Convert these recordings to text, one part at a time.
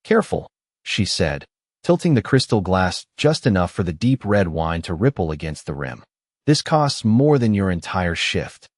Careful, she said, tilting the crystal glass just enough for the deep red wine to ripple against the rim. This costs more than your entire shift.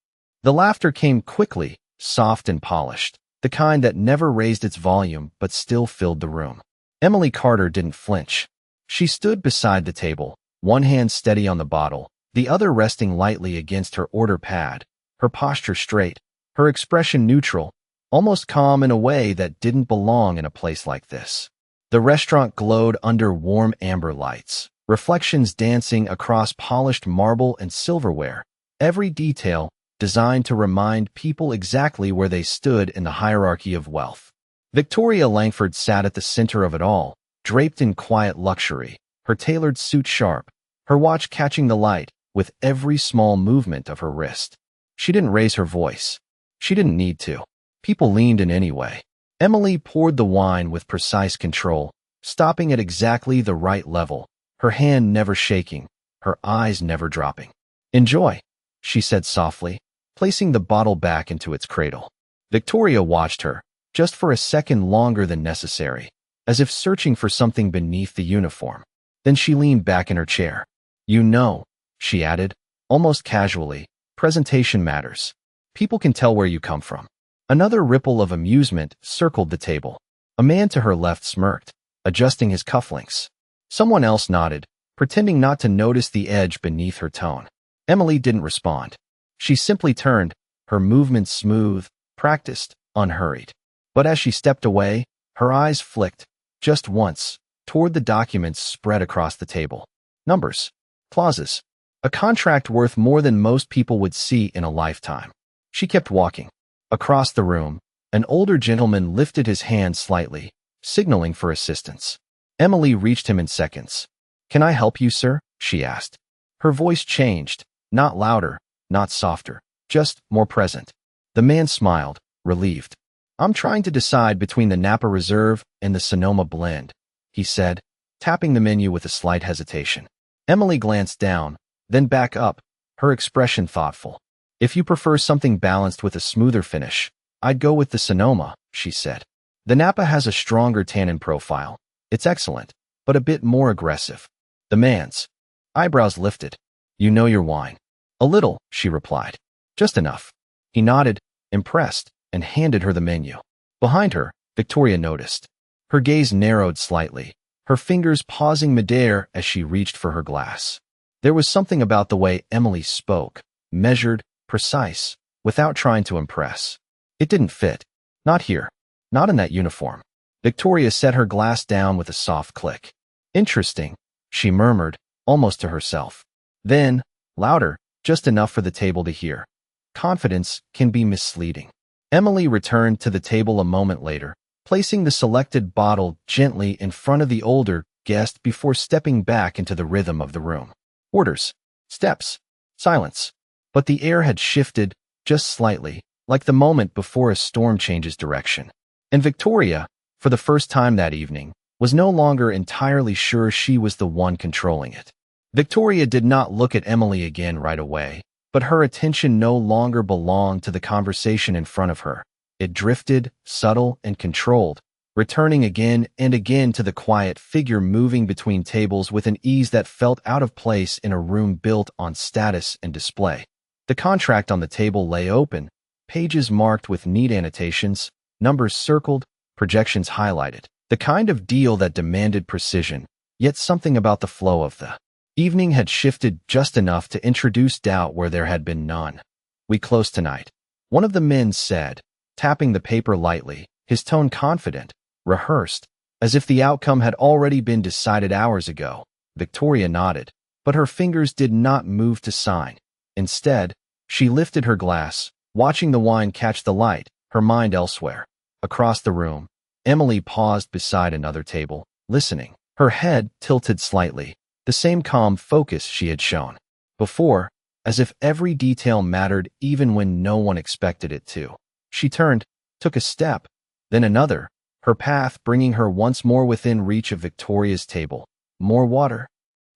The laughter came quickly, soft and polished, the kind that never raised its volume but still filled the room. Emily Carter didn't flinch. She stood beside the table, one hand steady on the bottle, the other resting lightly against her order pad, her posture straight, her expression neutral, almost calm in a way that didn't belong in a place like this. The restaurant glowed under warm amber lights, reflections dancing across polished marble and silverware, every detail designed to remind people exactly where they stood in the hierarchy of wealth. Victoria Langford sat at the center of it all, draped in quiet luxury, her tailored suit sharp, her watch catching the light with every small movement of her wrist. She didn't raise her voice. She didn't need to. People leaned in anyway. Emily poured the wine with precise control, stopping at exactly the right level, her hand never shaking, her eyes never dropping. "Enjoy," she said softly, placing the bottle back into its cradle. Victoria watched her, just for a second longer than necessary, as if searching for something beneath the uniform. Then she leaned back in her chair. "You know," she added, almost casually, "presentation matters. People can tell where you come from." Another ripple of amusement circled the table. A man to her left smirked, adjusting his cufflinks. Someone else nodded, pretending not to notice the edge beneath her tone. Emily didn't respond. She simply turned, her movements smooth, practiced, unhurried. But as she stepped away, her eyes flicked, just once, toward the documents spread across the table. Numbers. Clauses. A contract worth more than most people would see in a lifetime. She kept walking. Across the room, an older gentleman lifted his hand slightly, signaling for assistance. Emily reached him in seconds. "Can I help you, sir?" she asked. Her voice changed, not louder, not softer, just more present. The man smiled, relieved. "I'm trying to decide between the Napa Reserve and the Sonoma Blend," he said, tapping the menu with a slight hesitation. Emily glanced down, then back up, her expression thoughtful. "If you prefer something balanced with a smoother finish, I'd go with the Sonoma," she said. "The Napa has a stronger tannin profile. It's excellent, but a bit more aggressive." The man's eyebrows lifted. "You know your wine." "A little," she replied. "Just enough." He nodded, impressed, and handed her the menu. Behind her, Victoria noticed. Her gaze narrowed slightly, her fingers pausing midair as she reached for her glass. There was something about the way Emily spoke, measured, precise, without trying to impress. It didn't fit. Not here. Not in that uniform. Victoria set her glass down with a soft click. "Interesting," she murmured, almost to herself. Then, louder, just enough for the table to hear. "Confidence can be misleading." Emily returned to the table a moment later, placing the selected bottle gently in front of the older guest before stepping back into the rhythm of the room. Orders, steps, silence. But the air had shifted, just slightly, like the moment before a storm changes direction. And Victoria, for the first time that evening, was no longer entirely sure she was the one controlling it. Victoria did not look at Emily again right away, but her attention no longer belonged to the conversation in front of her. It drifted, subtle and controlled, returning again and again to the quiet figure moving between tables with an ease that felt out of place in a room built on status and display. The contract on the table lay open, pages marked with neat annotations, numbers circled, projections highlighted. The kind of deal that demanded precision, yet something about the flow of the evening had shifted just enough to introduce doubt where there had been none. "We close tonight," one of the men said, tapping the paper lightly, his tone confident, rehearsed, as if the outcome had already been decided hours ago. Victoria nodded, but her fingers did not move to sign. Instead, she lifted her glass, watching the wine catch the light, her mind elsewhere. Across the room, Emily paused beside another table, listening, her head tilted slightly, the same calm focus she had shown before, as if every detail mattered even when no one expected it to. She turned, took a step, then another, her path bringing her once more within reach of Victoria's table. "More water?"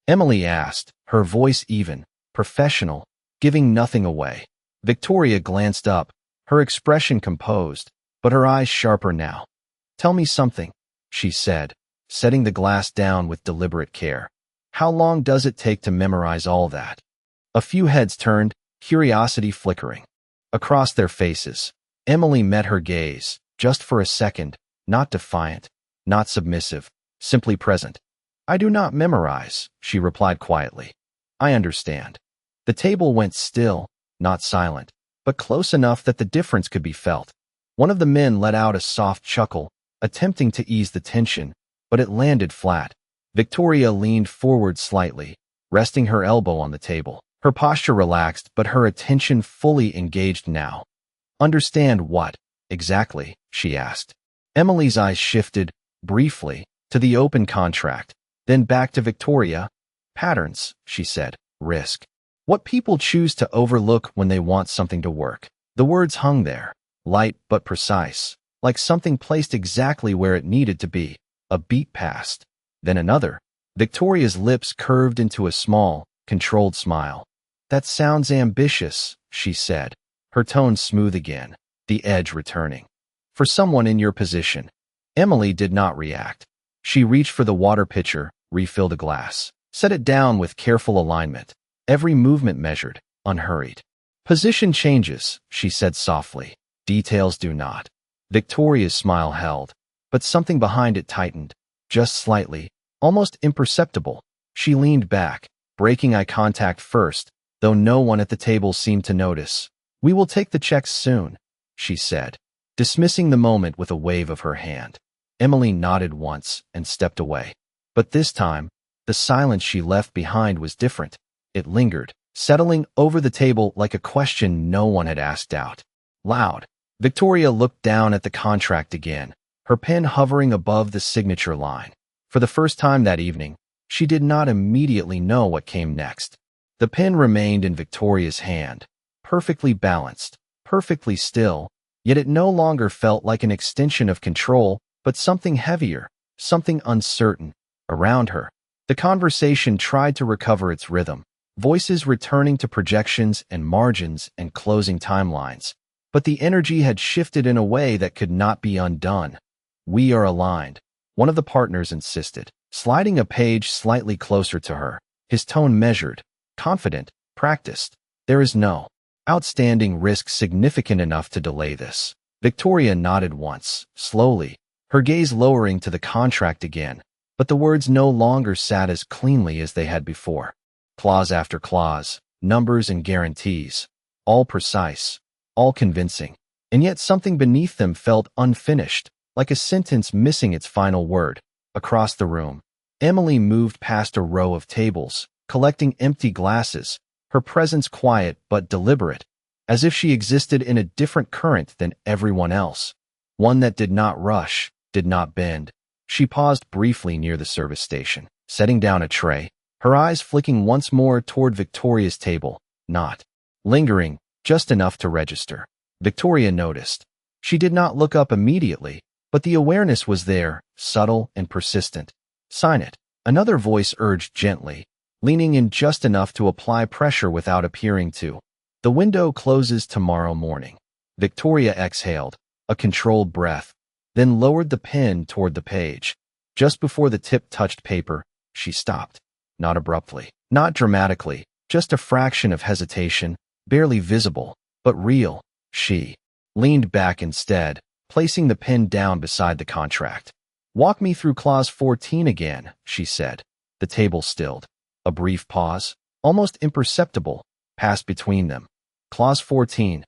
Emily asked, her voice even, professional, giving nothing away. Victoria glanced up, her expression composed, but her eyes sharper now. "Tell me something," she said, setting the glass down with deliberate care. How long does it take to memorize all that? A few heads turned, curiosity flickering. Across their faces, Emily met her gaze, just for a second, not defiant, not submissive, simply present. I do not memorize, she replied quietly. I understand. The table went still, not silent, but close enough that the difference could be felt. One of the men let out a soft chuckle, attempting to ease the tension, but it landed flat. Victoria leaned forward slightly, resting her elbow on the table. Her posture relaxed, but her attention fully engaged now. Understand what, exactly? She asked. Emily's eyes shifted, briefly, to the open contract, then back to Victoria. Patterns, she said. Risk. What people choose to overlook when they want something to work. The words hung there, light but precise, like something placed exactly where it needed to be. A beat passed. Then another. Victoria's lips curved into a small, controlled smile. That sounds ambitious, she said, her tone smooth again, the edge returning. For someone in your position. Emily did not react. She reached for the water pitcher, refilled a glass, set it down with careful alignment, every movement measured, unhurried. Position changes, she said softly. Details do not. Victoria's smile held, but something behind it tightened, just slightly, almost imperceptible. She leaned back, breaking eye contact first, though no one at the table seemed to notice. We will take the checks soon, she said, dismissing the moment with a wave of her hand. Emily nodded once and stepped away. But this time, the silence she left behind was different. It lingered, settling over the table like a question no one had asked out loud. Victoria looked down at the contract again, her pen hovering above the signature line. For the first time that evening, she did not immediately know what came next. The pen remained in Victoria's hand, perfectly balanced, perfectly still, yet it no longer felt like an extension of control, but something heavier, something uncertain. Around her, the conversation tried to recover its rhythm, voices returning to projections and margins and closing timelines. But the energy had shifted in a way that could not be undone. We are aligned, one of the partners insisted, sliding a page slightly closer to her, his tone measured, confident, practiced. There is no outstanding risk significant enough to delay this. Victoria nodded once, slowly, her gaze lowering to the contract again, but the words no longer sat as cleanly as they had before. Clause after clause, numbers and guarantees, all precise, all convincing, and yet something beneath them felt unfinished, like a sentence missing its final word. Across the room, Emily moved past a row of tables, collecting empty glasses, her presence quiet but deliberate, as if she existed in a different current than everyone else, one that did not rush, did not bend. She paused briefly near the service station, setting down a tray, her eyes flicking once more toward Victoria's table, not lingering, just enough to register. Victoria noticed. She did not look up immediately, but the awareness was there, subtle and persistent. Sign it. Another voice urged gently, leaning in just enough to apply pressure without appearing to. The window closes tomorrow morning. Victoria exhaled, a controlled breath, then lowered the pen toward the page. Just before the tip touched paper, she stopped. Not abruptly, not dramatically, just a fraction of hesitation, barely visible, but real. She leaned back instead, placing the pen down beside the contract. Walk me through clause 14 again, she said. The table stilled. A brief pause, almost imperceptible, passed between them. Clause 14.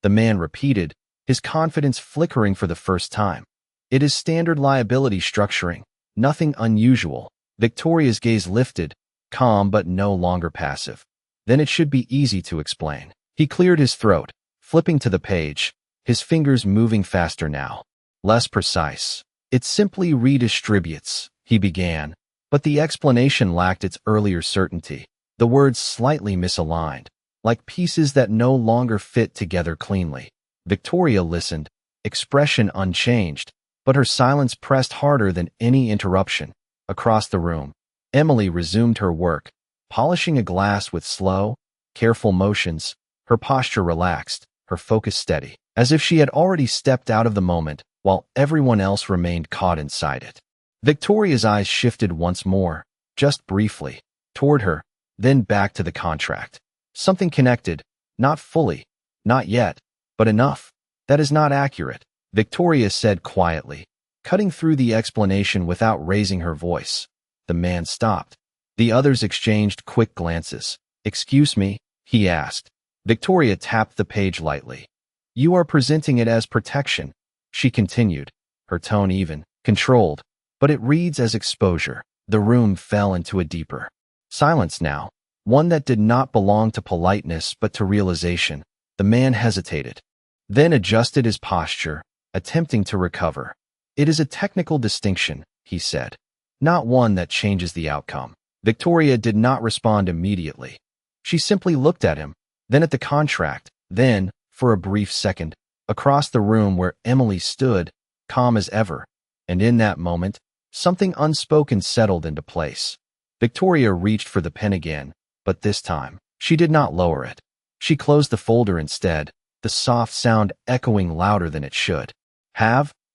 The man repeated, his confidence flickering for the first time. It is standard liability structuring, nothing unusual. Victoria's gaze lifted, calm but no longer passive. Then it should be easy to explain. He cleared his throat, flipping to the page, his fingers moving faster now. Less precise. It simply redistributes, he began, but the explanation lacked its earlier certainty. The words slightly misaligned, like pieces that no longer fit together cleanly. Victoria listened, expression unchanged, but her silence pressed harder than any interruption. Across the room, Emily resumed her work, polishing a glass with slow, careful motions, her posture relaxed, her focus steady, as if she had already stepped out of the moment while everyone else remained caught inside it. Victoria's eyes shifted once more, just briefly, toward her, then back to the contract. Something connected, not fully, not yet, but enough. That is not accurate, Victoria said quietly, cutting through the explanation without raising her voice. The man stopped. The others exchanged quick glances. "Excuse me?" he asked. Victoria tapped the page lightly. "You are presenting it as protection," she continued, her tone even, controlled, "but it reads as exposure." The room fell into a deeper silence now, one that did not belong to politeness but to realization. The man hesitated, then adjusted his posture, attempting to recover. "It is a technical distinction," he said, "not one that changes the outcome." Victoria did not respond immediately. She simply looked at him, then at the contract, then, for a brief second, across the room where Emily stood, calm as ever. And in that moment, something unspoken settled into place. Victoria reached for the pen again, but this time, she did not lower it. She closed the folder instead, the soft sound echoing louder than it should.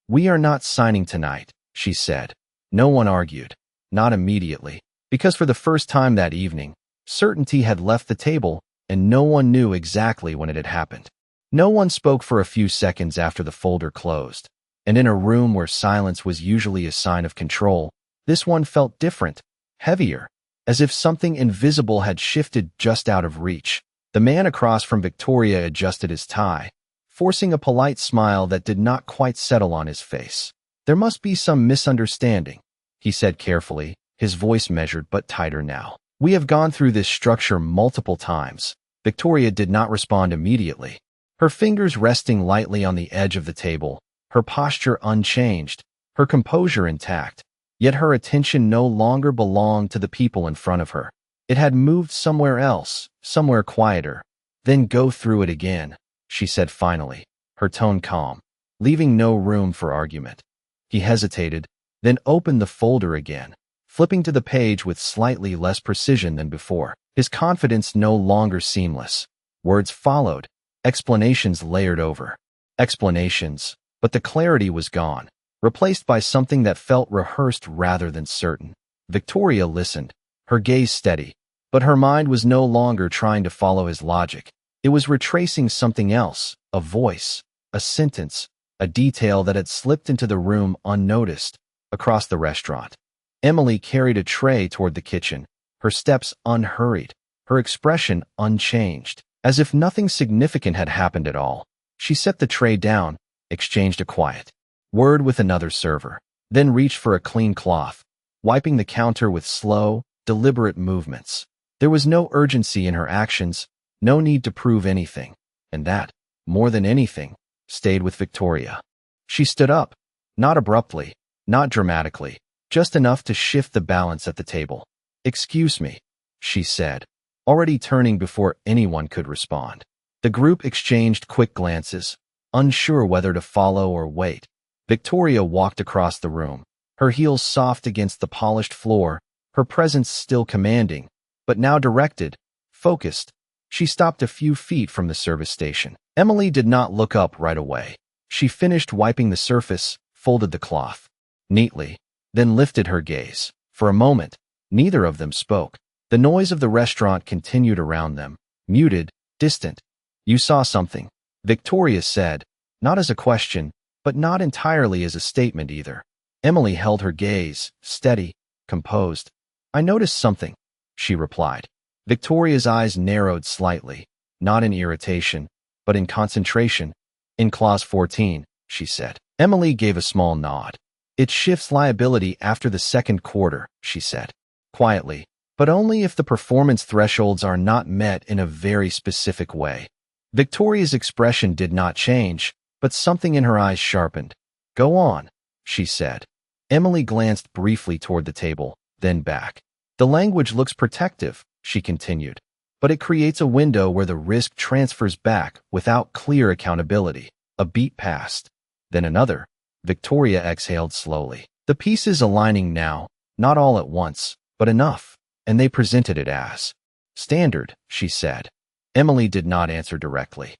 "We are not signing tonight," she said. No one argued. Not immediately, because for the first time that evening, certainty had left the table, and no one knew exactly when it had happened. No one spoke for a few seconds after the folder closed, and in a room where silence was usually a sign of control, this one felt different, heavier, as if something invisible had shifted just out of reach. The man across from Victoria adjusted his tie, forcing a polite smile that did not quite settle on his face. "There must be some misunderstanding," he said carefully, his voice measured but tighter now. "We have gone through this structure multiple times." Victoria did not respond immediately, her fingers resting lightly on the edge of the table, her posture unchanged, her composure intact. Yet her attention no longer belonged to the people in front of her. It had moved somewhere else, somewhere quieter. "Then go through it again," she said finally, her tone calm, leaving no room for argument. He hesitated, then opened the folder again, flipping to the page with slightly less precision than before. His confidence no longer seamless. Words followed, explanations layered over. Explanations, but the clarity was gone, replaced by something that felt rehearsed rather than certain. Victoria listened, her gaze steady, but her mind was no longer trying to follow his logic. It was retracing something else, a voice, a sentence, a detail that had slipped into the room unnoticed. Across the restaurant, Emily carried a tray toward the kitchen, her steps unhurried, her expression unchanged, as if nothing significant had happened at all. She set the tray down, exchanged a quiet word with another server, then reached for a clean cloth, wiping the counter with slow, deliberate movements. There was no urgency in her actions, no need to prove anything, and that, more than anything, stayed with Victoria. She stood up, not abruptly, not dramatically, just enough to shift the balance at the table. "Excuse me," she said, already turning before anyone could respond. The group exchanged quick glances, unsure whether to follow or wait. Victoria walked across the room, her heels soft against the polished floor, her presence still commanding, but now directed, focused. She stopped a few feet from the service station. Emily did not look up right away. She finished wiping the surface, folded the cloth neatly, then lifted her gaze. For a moment, neither of them spoke. The noise of the restaurant continued around them, muted, distant. "You saw something," Victoria said, not as a question, but not entirely as a statement either. Emily held her gaze, steady, composed. "I noticed something," she replied. Victoria's eyes narrowed slightly, not in irritation, but in concentration. "In Clause 14, she said. Emily gave a small nod. "It shifts liability after the second quarter," she said, quietly, "but only if the performance thresholds are not met in a very specific way." Victoria's expression did not change, but something in her eyes sharpened. "Go on," she said. Emily glanced briefly toward the table, then back. "The language looks protective," she continued, "but it creates a window where the risk transfers back without clear accountability." A beat passed, then another. Victoria exhaled slowly. The pieces aligning now, not all at once, but enough, and they presented it as standard, she said. Emily did not answer directly.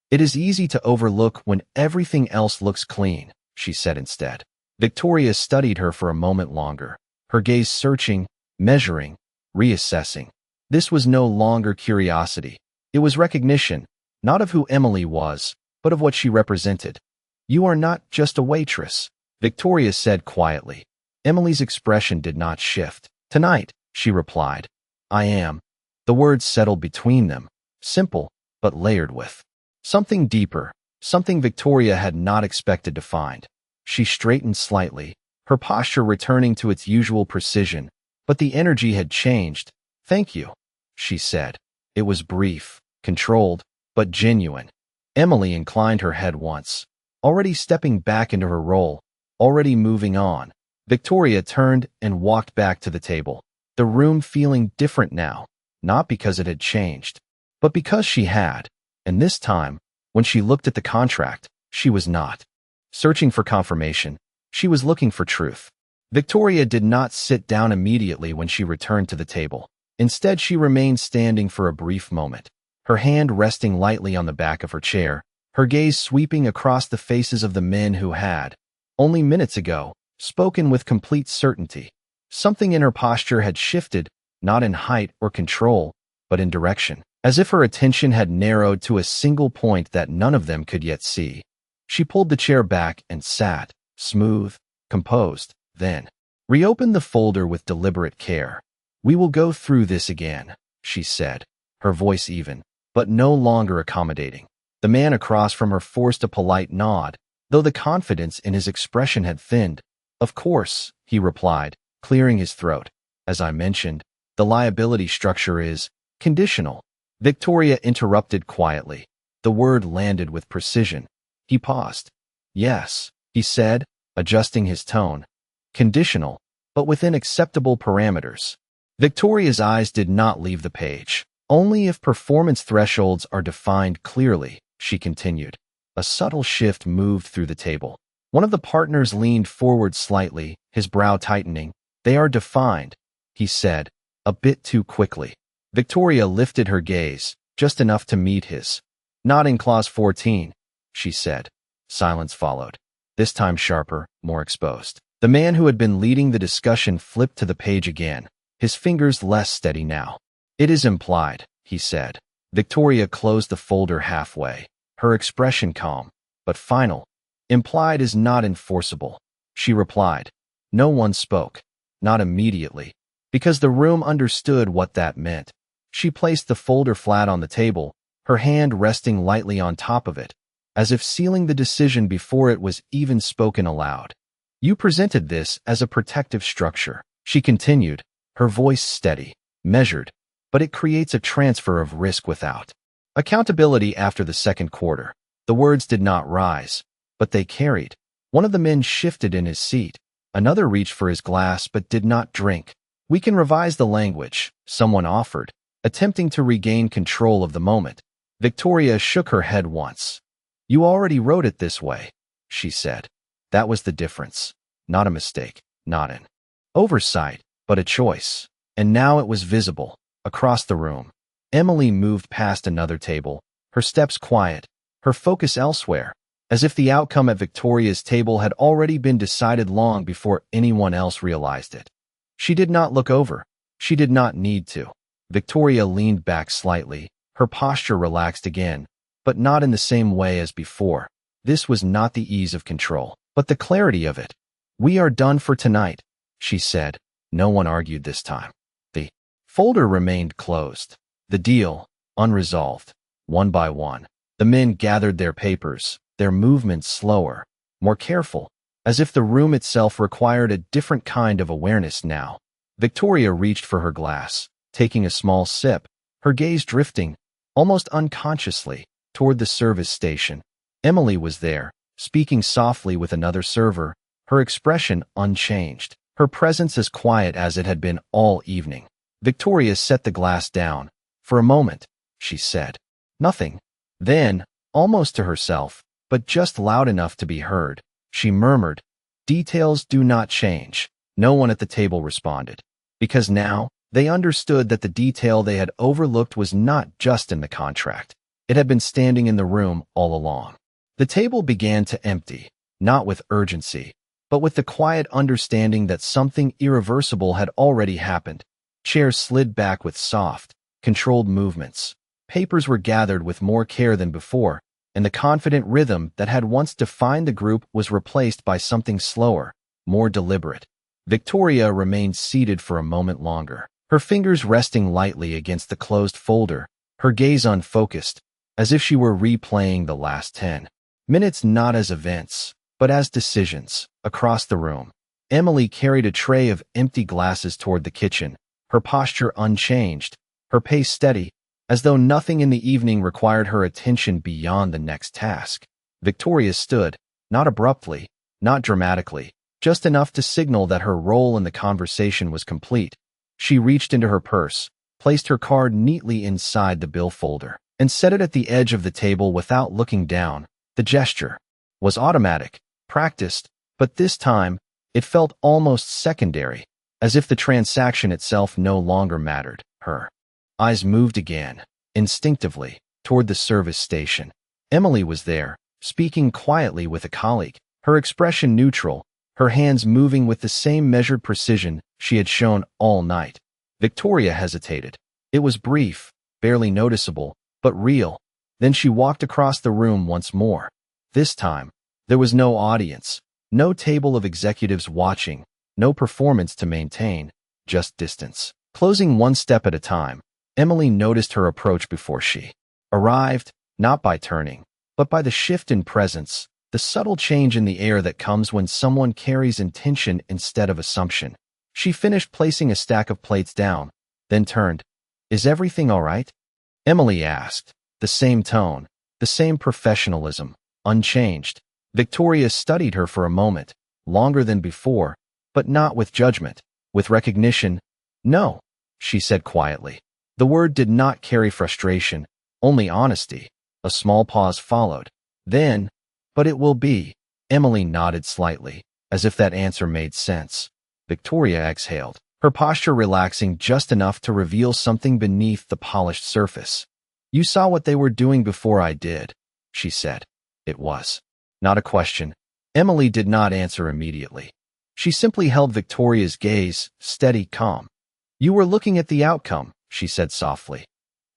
"It is easy to overlook when everything else looks clean," she said instead. Victoria studied her for a moment longer, her gaze searching, measuring, reassessing. This was no longer curiosity. It was recognition, not of who Emily was, but of what she represented. "You are not just a waitress," Victoria said quietly. Emily's expression did not shift. "Tonight," she replied. "I am." The words settled between them, simple, but layered with something deeper, something Victoria had not expected to find. She straightened slightly, her posture returning to its usual precision, but the energy had changed. "Thank you," she said. It was brief, controlled, but genuine. Emily inclined her head once, already stepping back into her role, already moving on. Victoria turned and walked back to the table, the room feeling different now, not because it had changed, but because she had. And this time, when she looked at the contract, she was not searching for confirmation. She was looking for truth. Victoria did not sit down immediately when she returned to the table. Instead, she remained standing for a brief moment, her hand resting lightly on the back of her chair, her gaze sweeping across the faces of the men who had, only minutes ago, spoken with complete certainty. Something in her posture had shifted, not in height or control, but in direction, as if her attention had narrowed to a single point that none of them could yet see. She pulled the chair back and sat, smooth, composed, then reopened the folder with deliberate care. "We will go through this again," she said, her voice even, but no longer accommodating. The man across from her forced a polite nod, though the confidence in his expression had thinned. "Of course," he replied, clearing his throat. "As I mentioned, the liability structure is conditional." Victoria interrupted quietly. The word landed with precision. He paused. "Yes," he said, adjusting his tone. "Conditional, but within acceptable parameters." Victoria's eyes did not leave the page. "Only if performance thresholds are defined clearly," she continued. A subtle shift moved through the table. One of the partners leaned forward slightly, his brow tightening. "They are defined," he said, a bit too quickly. Victoria lifted her gaze, just enough to meet his. "Not in Clause 14, she said. Silence followed, this time sharper, more exposed. The man who had been leading the discussion flipped to the page again, his fingers less steady now. "It is implied," he said. Victoria closed the folder halfway, her expression calm, but final. "Implied is not enforceable," she replied. No one spoke, not immediately, because the room understood what that meant. She placed the folder flat on the table, her hand resting lightly on top of it, as if sealing the decision before it was even spoken aloud. "You presented this as a protective structure," she continued, her voice steady, measured, "but it creates a transfer of risk without accountability after the second quarter." The words did not rise, but they carried. One of the men shifted in his seat. Another reached for his glass but did not drink. "We can revise the language," someone offered, attempting to regain control of the moment. Victoria shook her head once. "You already wrote it this way," she said. That was the difference. Not a mistake, not an oversight, but a choice. And now it was visible, across the room. Emily moved past another table, her steps quiet, her focus elsewhere, as if the outcome at Victoria's table had already been decided long before anyone else realized it. She did not look over. She did not need to. Victoria leaned back slightly, her posture relaxed again, but not in the same way as before. This was not the ease of control, but the clarity of it. "We are done for tonight," she said. No one argued this time. The folder remained closed. The deal, unresolved. One by one, the men gathered their papers, their movements slower, more careful, as if the room itself required a different kind of awareness now. Victoria reached for her glass, taking a small sip, her gaze drifting, almost unconsciously, toward the service station. Emily was there, speaking softly with another server, her expression unchanged, her presence as quiet as it had been all evening. Victoria set the glass down. "For a moment," she said. "Nothing." Then, almost to herself, but just loud enough to be heard, she murmured, "Details do not change." No one at the table responded, because now they understood that the detail they had overlooked was not just in the contract. It had been standing in the room all along. The table began to empty, not with urgency, but with the quiet understanding that something irreversible had already happened. Chairs slid back with soft, controlled movements. Papers were gathered with more care than before, and the confident rhythm that had once defined the group was replaced by something slower, more deliberate. Victoria remained seated for a moment longer, her fingers resting lightly against the closed folder, her gaze unfocused, as if she were replaying the last 10 minutes not as events, but as decisions. Across the room, Emily carried a tray of empty glasses toward the kitchen, her posture unchanged, her pace steady, as though nothing in the evening required her attention beyond the next task. Victoria stood, not abruptly, not dramatically, just enough to signal that her role in the conversation was complete. She reached into her purse, placed her card neatly inside the bill folder, and set it at the edge of the table without looking down. The gesture was automatic, practiced, but this time, it felt almost secondary, as if the transaction itself no longer mattered. Her eyes moved again, instinctively, toward the service station. Emily was there, speaking quietly with a colleague, her expression neutral, her hands moving with the same measured precision she had shown all night. Victoria hesitated. It was brief, barely noticeable, but real. Then she walked across the room once more. This time, there was no audience, no table of executives watching, no performance to maintain, just distance. Closing one step at a time, Emily noticed her approach before she arrived, not by turning, but by the shift in presence, the subtle change in the air that comes when someone carries intention instead of assumption. She finished placing a stack of plates down, then turned. "Is everything all right?" Emily asked, the same tone, the same professionalism, unchanged. Victoria studied her for a moment, longer than before, but not with judgment, with recognition. "No," she said quietly. The word did not carry frustration, only honesty. A small pause followed. Then, "But it will be." Emily nodded slightly, as if that answer made sense. Victoria exhaled, her posture relaxing just enough to reveal something beneath the polished surface. "You saw what they were doing before I did," she said. It was not a question. Emily did not answer immediately. She simply held Victoria's gaze, steady, calm. "You were looking at the outcome," she said softly.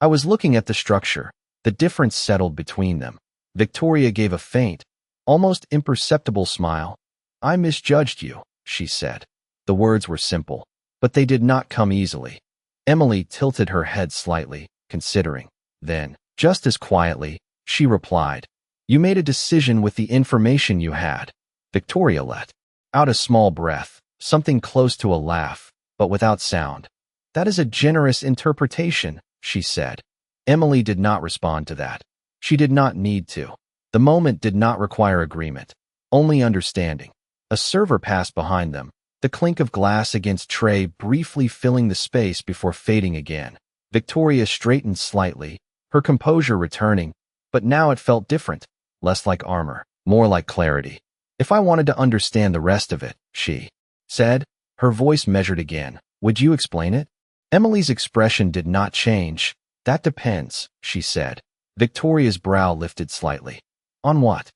"I was looking at the structure." The difference settled between them. Victoria gave a faint, almost imperceptible smile. "I misjudged you," she said. The words were simple, but they did not come easily. Emily tilted her head slightly, considering. Then, just as quietly, she replied, "You made a decision with the information you had." Victoria let out a small breath, something close to a laugh, but without sound. "That is a generous interpretation," she said. Emily did not respond to that. She did not need to. The moment did not require agreement, only understanding. A server passed behind them, the clink of glass against tray briefly filling the space before fading again. Victoria straightened slightly, her composure returning, but now it felt different, less like armor, more like clarity. "If I wanted to understand the rest of it," she said, her voice measured again, "would you explain it?" Emily's expression did not change. "That depends," she said. Victoria's brow lifted slightly. "On what?"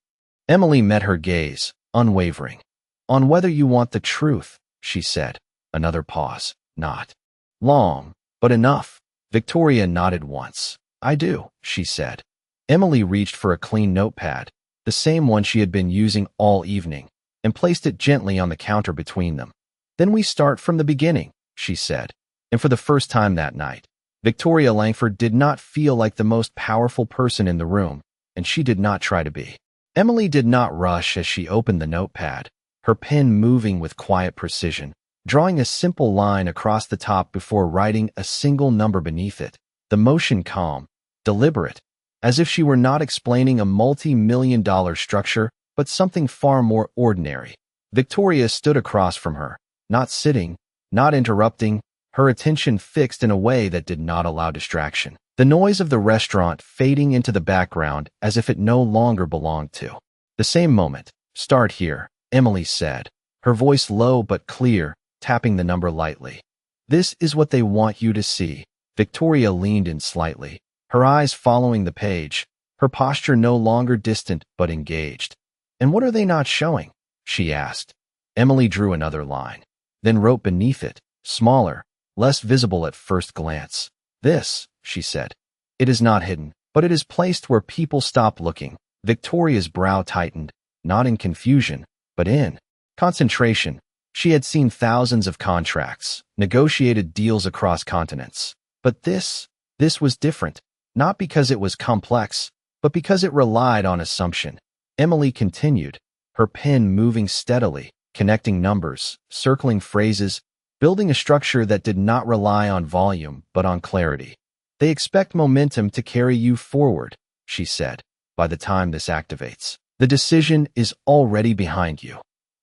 Emily met her gaze, unwavering. "On whether you want the truth," she said. Another pause. Not long, but enough. Victoria nodded once. "I do," she said. Emily reached for a clean notepad, the same one she had been using all evening, and placed it gently on the counter between them. "Then we start from the beginning," she said. And for the first time that night, Victoria Langford did not feel like the most powerful person in the room, and she did not try to be. Emily did not rush as she opened the notepad, her pen moving with quiet precision, drawing a simple line across the top before writing a single number beneath it, the motion calm, deliberate, as if she were not explaining a multi-million-dollar structure, but something far more ordinary. Victoria stood across from her, not sitting, not interrupting, her attention fixed in a way that did not allow distraction. The noise of the restaurant fading into the background as if it no longer belonged to. The same moment. "Start here," Emily said, her voice low but clear, tapping the number lightly. "This is what they want you to see." Victoria leaned in slightly, her eyes following the page, her posture no longer distant but engaged. "And what are they not showing?" she asked. Emily drew another line, then wrote beneath it, smaller, less visible at first glance. This, she said. It is not hidden, but it is placed where people stop looking. Victoria's brow tightened, not in confusion, but in concentration. She had seen thousands of contracts, negotiated deals across continents. But this was different, not because it was complex, but because it relied on assumption. Emily continued, her pen moving steadily, connecting numbers, circling phrases, building a structure that did not rely on volume but on clarity. They expect momentum to carry you forward, she said. By the time this activates, the decision is already behind you.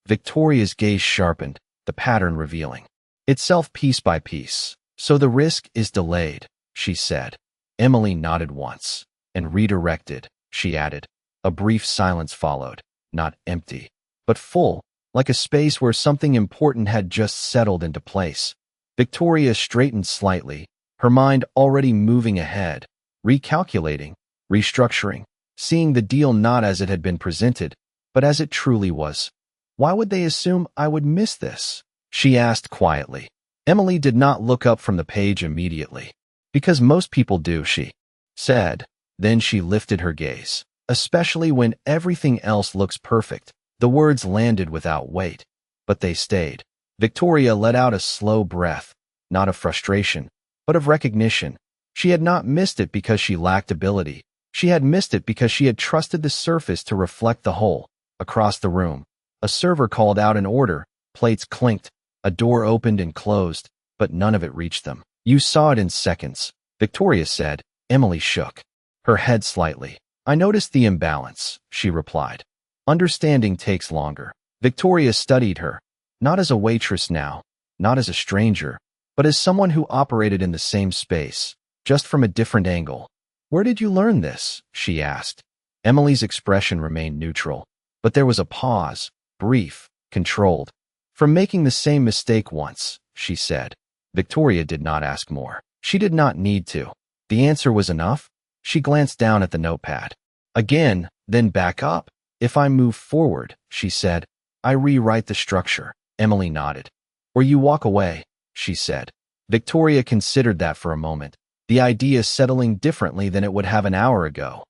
Victoria's gaze sharpened, the pattern revealing itself piece by piece. So the risk is delayed, she said. Emily nodded once, and redirected, she added. A brief silence followed, not empty, but full, like a space where something important had just settled into place. Victoria straightened slightly, her mind already moving ahead, recalculating, restructuring, seeing the deal not as it had been presented, but as it truly was. Why would they assume I would miss this? She asked quietly. Emily did not look up from the page immediately. Because most people do, she said. Then she lifted her gaze. Especially when everything else looks perfect. The words landed without weight, but they stayed. Victoria let out a slow breath, not of frustration, but of recognition. She had not missed it because she lacked ability. She had missed it because she had trusted the surface to reflect the whole. Across the room, a server called out an order, plates clinked, a door opened and closed, but none of it reached them. You saw it in seconds, Victoria said. Emily shook her head slightly. I noticed the imbalance, she replied. Understanding takes longer. Victoria studied her, not as a waitress now, not as a stranger, but as someone who operated in the same space, just from a different angle. Where did you learn this? She asked. Emily's expression remained neutral, but there was a pause, brief, controlled. From making the same mistake once, she said. Victoria did not ask more. She did not need to. The answer was enough. She glanced down at the notepad. Again, then back up. If I move forward, she said, I rewrite the structure. Emily nodded. Or you walk away, she said. Victoria considered that for a moment, the idea settling differently than it would have an hour ago.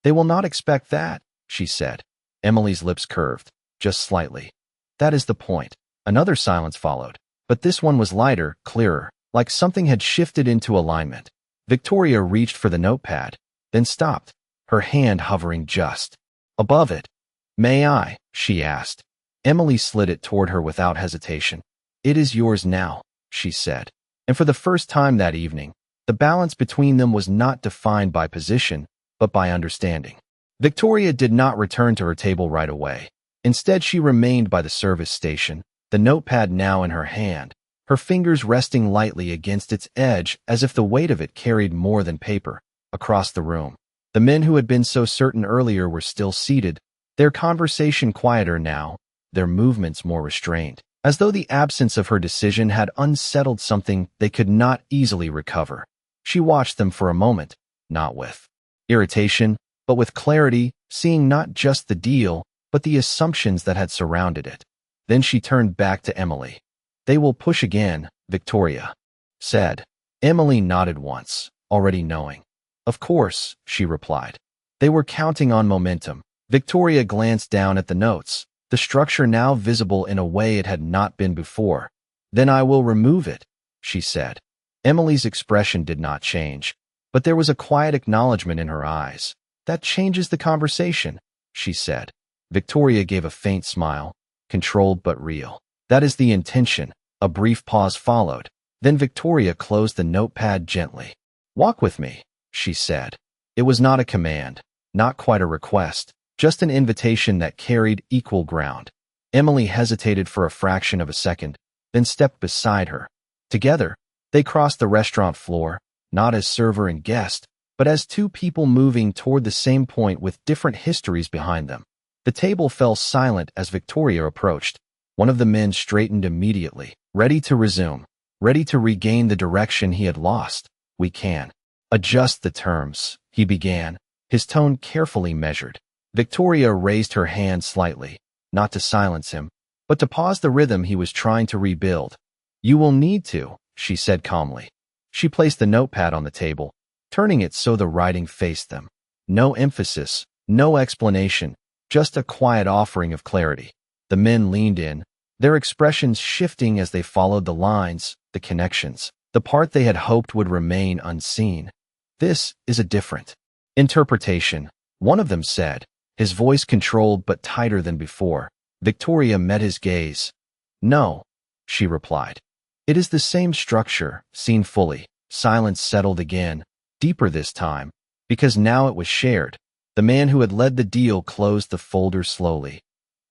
They will not expect that, she said. Emily's lips curved, just slightly. That is the point. Another silence followed, but this one was lighter, clearer, like something had shifted into alignment. Victoria reached for the notepad, then stopped, her hand hovering just above it. May I? She asked. Emily slid it toward her without hesitation. It is yours now, she said. And for the first time that evening, the balance between them was not defined by position, but by understanding. Victoria did not return to her table right away. Instead, she remained by the service station, the notepad now in her hand, her fingers resting lightly against its edge as if the weight of it carried more than paper. Across the room, the men who had been so certain earlier were still seated, their conversation quieter now, their movements more restrained, as though the absence of her decision had unsettled something they could not easily recover. She watched them for a moment, not with irritation, but with clarity, seeing not just the deal, but the assumptions that had surrounded it. Then she turned back to Emily. They will push again, Victoria said. Emily nodded once, already knowing. Of course, she replied. They were counting on momentum. Victoria glanced down at the notes, the structure now visible in a way it had not been before. Then I will remove it, she said. Emily's expression did not change, but there was a quiet acknowledgement in her eyes. That changes the conversation, she said. Victoria gave a faint smile, controlled but real. That is the intention. A brief pause followed. Then Victoria closed the notepad gently. Walk with me, she said. It was not a command, not quite a request, just an invitation that carried equal ground. Emily hesitated for a fraction of a second, then stepped beside her. Together, they crossed the restaurant floor, not as server and guest, but as two people moving toward the same point with different histories behind them. The table fell silent as Victoria approached. One of the men straightened immediately, ready to resume, ready to regain the direction he had lost. We can adjust the terms, he began, his tone carefully measured. Victoria raised her hand slightly, not to silence him, but to pause the rhythm he was trying to rebuild. "You will need to," she said calmly. She placed the notepad on the table, turning it so the writing faced them. No emphasis, no explanation, just a quiet offering of clarity. The men leaned in, their expressions shifting as they followed the lines, the connections, the part they had hoped would remain unseen. "This is a different interpretation," one of them said, his voice controlled but tighter than before. Victoria met his gaze. "No," she replied. "It is the same structure, seen fully." Silence settled again, deeper this time, because now it was shared. The man who had led the deal closed the folder slowly.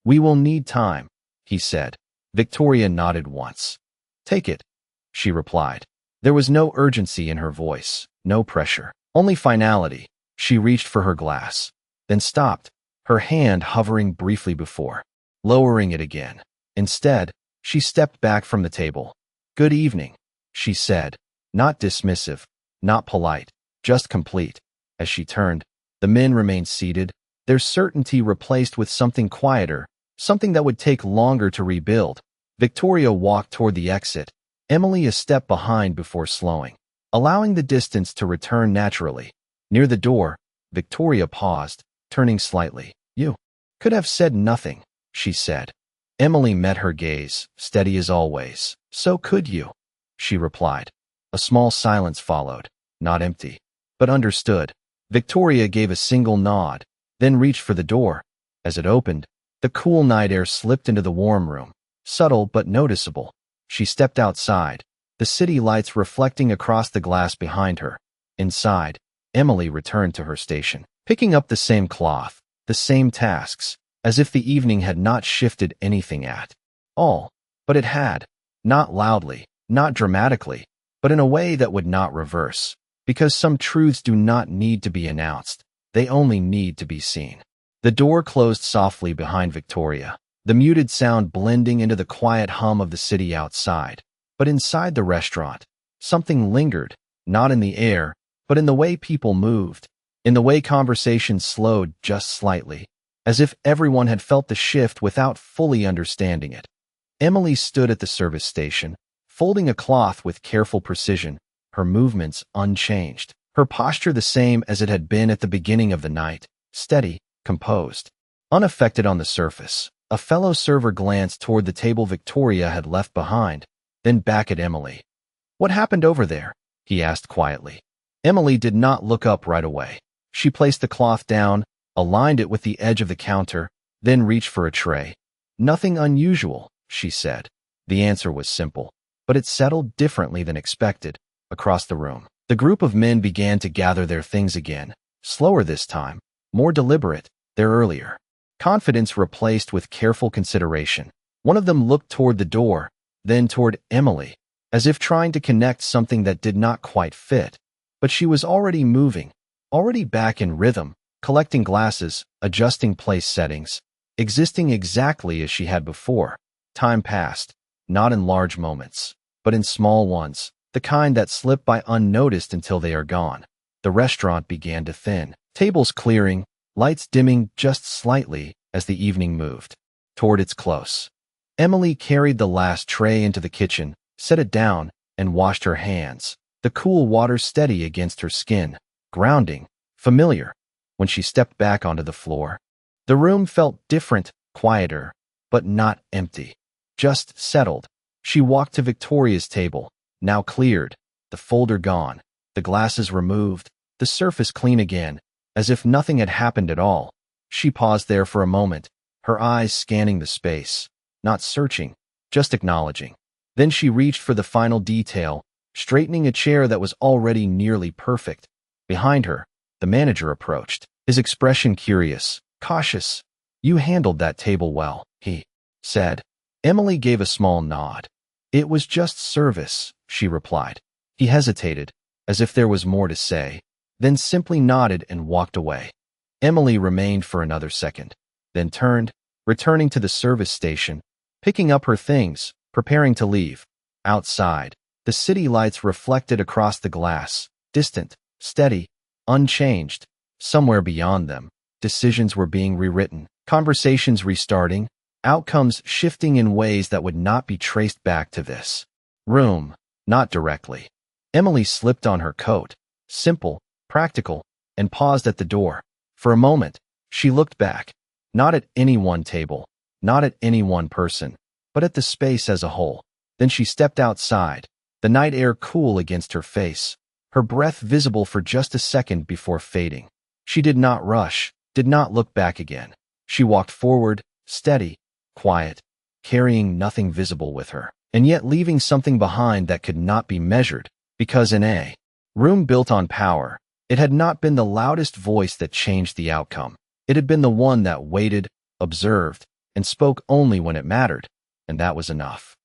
"We will need time," he said. Victoria nodded once. "Take it," she replied. There was no urgency in her voice, no pressure, only finality. She reached for her glass, then stopped, her hand hovering briefly before, lowering it again. Instead, she stepped back from the table. "Good evening," she said, not dismissive, not polite, just complete. As she turned, the men remained seated, their certainty replaced with something quieter, something that would take longer to rebuild. Victoria walked toward the exit, Emily a step behind before slowing, allowing the distance to return naturally. Near the door, Victoria paused, turning slightly. "You could have said nothing," she said. Emily met her gaze, steady as always. "So could you," she replied. A small silence followed, not empty, but understood. Victoria gave a single nod, then reached for the door. As it opened, the cool night air slipped into the warm room, subtle but noticeable. She stepped outside, the city lights reflecting across the glass behind her. Inside, Emily returned to her station, picking up the same cloth, the same tasks, as if the evening had not shifted anything at all. But it had, not loudly, not dramatically, but in a way that would not reverse. Because some truths do not need to be announced, they only need to be seen. The door closed softly behind Victoria, the muted sound blending into the quiet hum of the city outside. But inside the restaurant, something lingered, not in the air, but in the way people moved, in the way conversations slowed just slightly, as if everyone had felt the shift without fully understanding it. Emily stood at the service station, folding a cloth with careful precision, her movements unchanged, her posture the same as it had been at the beginning of the night, steady, composed, unaffected on the surface. A fellow server glanced toward the table Victoria had left behind, then back at Emily. "What happened over there?" he asked quietly. Emily did not look up right away. She placed the cloth down, aligned it with the edge of the counter, then reached for a tray. "Nothing unusual," she said. The answer was simple, but it settled differently than expected. Across the room, the group of men began to gather their things again, slower this time, more deliberate, than earlier. Confidence replaced with careful consideration. One of them looked toward the door, then toward Emily, as if trying to connect something that did not quite fit. But she was already moving, already back in rhythm, collecting glasses, adjusting place settings, existing exactly as she had before. Time passed, not in large moments, but in small ones, the kind that slip by unnoticed until they are gone. The restaurant began to thin, tables clearing, lights dimming just slightly as the evening moved toward its close. Emily carried the last tray into the kitchen, set it down, and washed her hands, the cool water steady against her skin, grounding, familiar. When she stepped back onto the floor, the room felt different, quieter, but not empty, just settled. She walked to Victoria's table, now cleared, the folder gone, the glasses removed, the surface clean again, as if nothing had happened at all. She paused there for a moment, her eyes scanning the space, not searching, just acknowledging. Then she reached for the final detail, straightening a chair that was already nearly perfect. Behind her, the manager approached, his expression curious, cautious. "You handled that table well," he said. Emily gave a small nod. "It was just service," she replied. He hesitated, as if there was more to say, then simply nodded and walked away. Emily remained for another second, then turned, returning to the service station, picking up her things, preparing to leave. Outside, the city lights reflected across the glass, distant, steady, unchanged. Somewhere beyond them, decisions were being rewritten, conversations restarting, outcomes shifting in ways that would not be traced back to this room, not directly. Emily slipped on her coat, simple, practical, and paused at the door. For a moment, she looked back, not at any one table, not at any one person, but at the space as a whole. Then she stepped outside, the night air cool against her face, her breath visible for just a second before fading. She did not rush, did not look back again. She walked forward, steady, quiet, carrying nothing visible with her, and yet leaving something behind that could not be measured, because in a room built on power, it had not been the loudest voice that changed the outcome. It had been the one that waited, observed, and spoke only when it mattered, and that was enough.